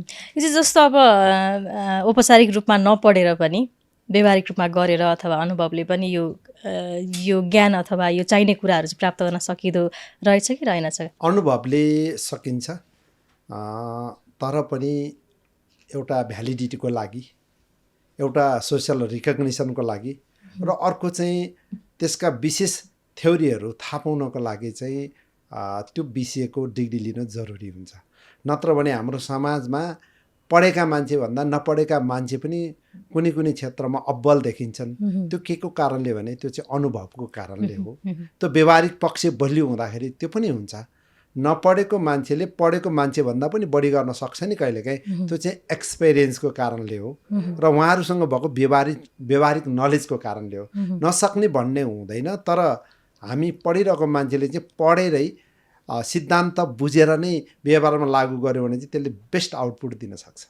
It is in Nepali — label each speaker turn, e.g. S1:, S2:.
S1: यो चाहिँ जस्तो अब औपचारिक रूपमा नपढेर पनि व्यवहारिक रूपमा गरेर अथवा अनुभवले पनि यो ज्ञान अथवा यो चाहिने कुराहरू चाहिँ प्राप्त गर्न सकिँदो रहेछ कि रहेनछ?
S2: अनुभवले सकिन्छ, तर पनि एउटा भ्यालिडिटीको लागि, एउटा सोसल रिकग्निसनको लागि र अर्को चाहिँ त्यसका विशेष थ्योरीहरू थाहा पाउनको लागि चाहिँ त्यो विषयको डिग्री लिन जरुरी हुन्छ। नत्र भने हाम्रो समाजमा पढेका मान्छेभन्दा नपढेका मान्छे पनि कुनै कुनै क्षेत्रमा अब्बल देखिन्छन्। त्यो के को कारणले भने त्यो चाहिँ अनुभवको कारणले हो। त्यो व्यवहारिक पक्ष बलियो हुँदाखेरि त्यो पनि हुन्छ। नपढेको मान्छेले पढेको मान्छेभन्दा पनि बढी गर्न सक्छ नि कहिलेकाहीँ, त्यो चाहिँ एक्सपिरियन्सको कारणले हो र उहाँहरूसँग भएको व्यवहारिक नलेजको कारणले हो। नसक्ने भन्ने हुँदैन, तर हामी पढिरहेको मान्छेले चाहिँ पढेरै सिद्धान्त बुझेर नै व्यवहारमा लागू गर्यो भने चाहिँ त्यसले बेस्ट आउटपुट दिन सक्छ।